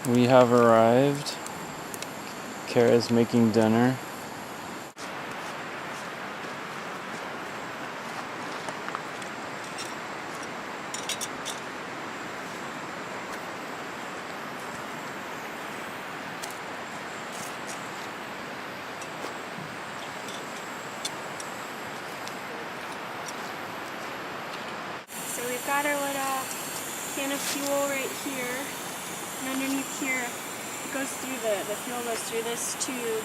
We have arrived. Kara's making dinner. So we've got our little can of fuel right here, and underneath here it goes through the fuel goes through this tube,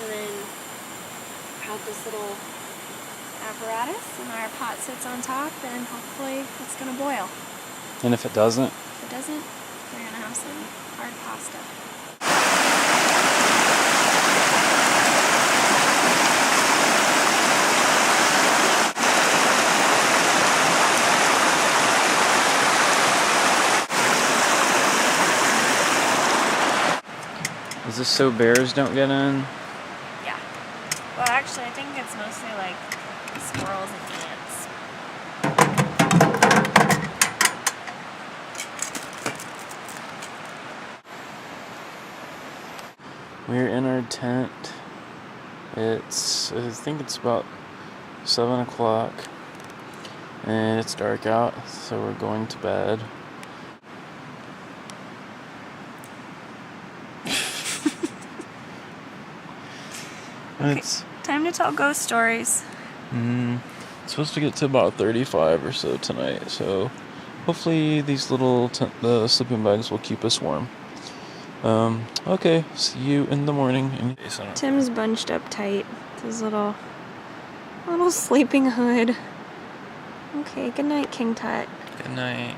and then have this little apparatus, and our pot sits on top, and hopefully it's gonna boil. And if it doesn't? If it doesn't, we're gonna have some hard pasta. Is this so bears don't get in? Yeah. Well, actually, I think it's mostly like squirrels and ants. We're in our tent. I think it's about 7 o'clock. And it's dark out, so we're going to bed. It's Time to tell ghost stories. it's supposed to get to about 35 or so tonight, so hopefully these little the sleeping bags will keep us warm. Okay, see you in the morning. Tim's bunched up tight. His little sleeping hood. Okay, good night, King Tut. Good night.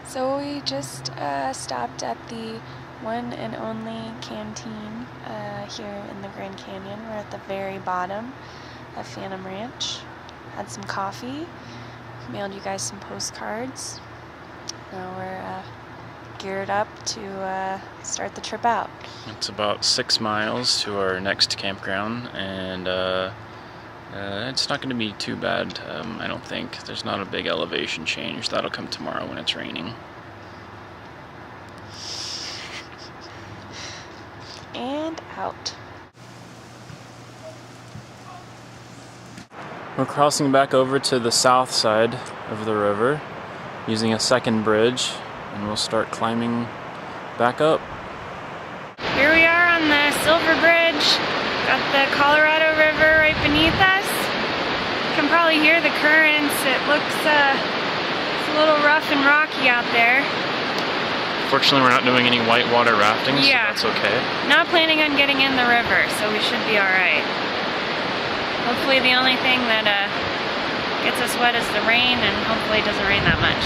So we just stopped at the one and only canteen here in the Grand Canyon. We're at the very bottom of Phantom Ranch. Had some coffee. Mailed you guys some postcards. Now we're geared up to start the trip out. It's about 6 miles to our next campground, and it's not going to be too bad, I don't think. There's not a big elevation change. That'll come tomorrow when it's raining. And out. We're crossing back over to the south side of the river using a second bridge, and we'll start climbing back up. Here we are on the Silver Bridge. Got the Colorado River right beneath us. You can probably hear the currents. It looks it's a little rough and rocky out there. Fortunately, we're not doing any whitewater rafting, Yeah. so that's okay. Not planning on getting in the river, so we should be alright. Hopefully the only thing that gets us wet is the rain, and hopefully it doesn't rain that much.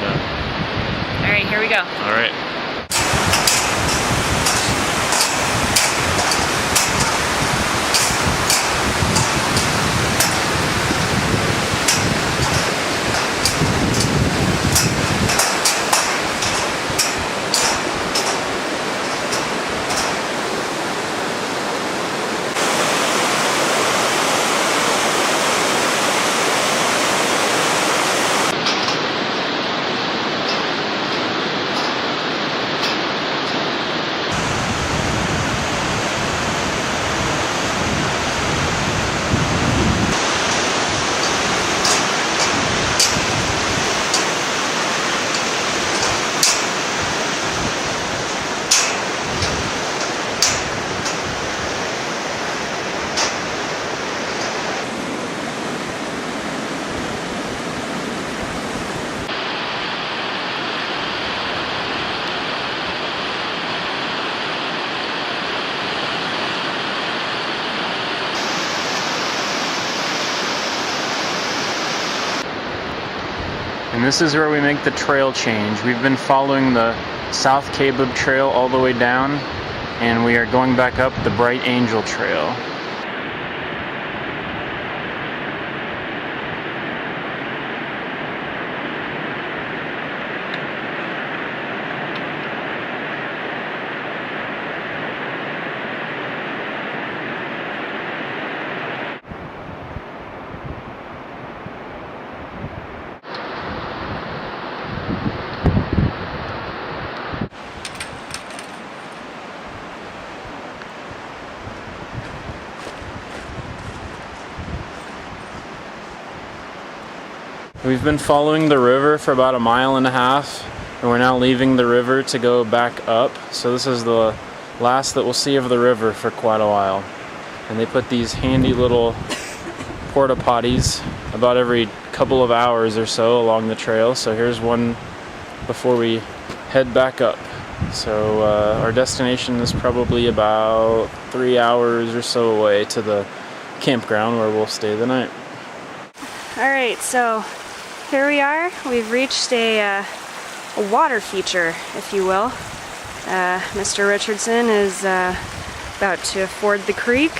Yeah. Alright, here we go. All right. And this is where we make the trail change. We've been following the South Kaibab Trail all the way down, and we are going back up the Bright Angel Trail. We've been following the river for about 1.5 miles, and we're now leaving the river to go back up. So this is the last that we'll see of the river for quite a while. And they put these handy little porta potties about every couple of hours or so along the trail. So here's one before we head back up. So our destination is probably about 3 hours or so away to the campground where we'll stay the night. Alright, so here we are. We've reached a water feature, if you will. Mr. Richardson is about to ford the creek.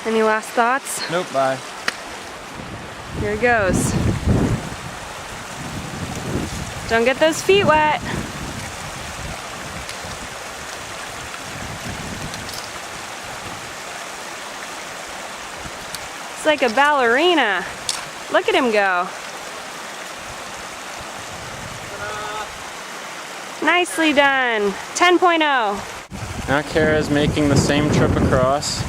Any last thoughts? Nope, bye. Here it goes. Don't get those feet wet. It's like a ballerina. Look at him go. Nicely done. 10.0. Now Kara's making the same trip across.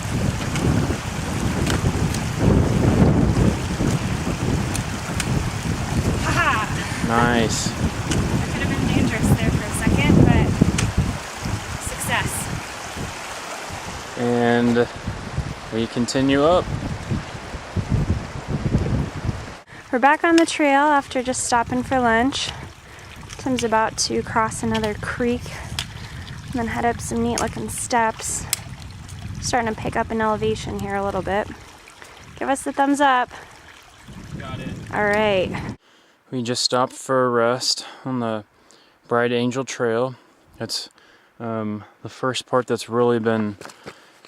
Haha. Nice. That could have been dangerous there for a second, but success. And we continue up. We're back on the trail after just stopping for lunch. Tim's about to cross another creek and then head up some neat looking steps. Starting to pick up in elevation here a little bit. Give us the thumbs up. Got it. Alright. We just stopped for a rest on the Bright Angel Trail. It's the first part that's really been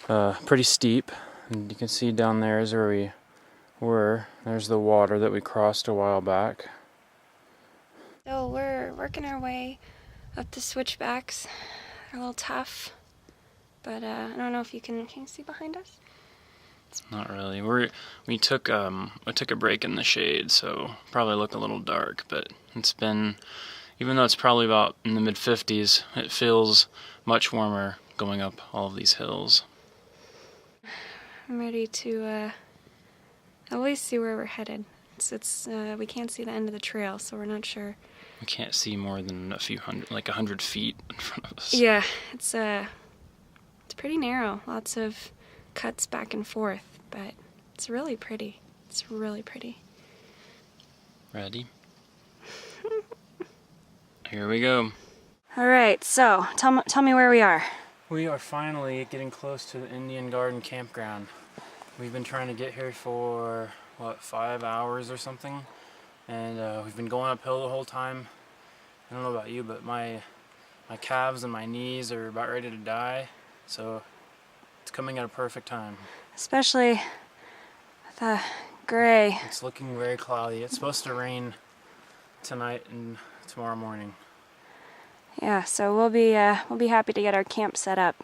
pretty steep. And you can see down there is where we were. There's the water that we crossed a while back. So we're working our way up the switchbacks. They're a little tough, but I don't know if you can you see behind us? Not really. We took I took a break in the shade, so probably look a little dark, but it's been, even though it's probably about in the mid-50s, it feels much warmer going up all of these hills. I'm ready to at least see where we're headed. It's we can't see the end of the trail, so we're not sure. We can't see more than a few hundred, like 100 feet in front of us. Yeah, it's pretty narrow. Lots of cuts back and forth, but it's really pretty. It's really pretty. Ready? Here we go. All right, so tell me where we are. We are finally getting close to the Indian Garden Campground. We've been trying to get here for, what, 5 hours or something? And we've been going uphill the whole time. I don't know about you, but my calves and my knees are about ready to die. So it's coming at a perfect time. Especially the gray. It's looking very cloudy. It's supposed to rain tonight and tomorrow morning. Yeah, so we'll be happy to get our camp set up.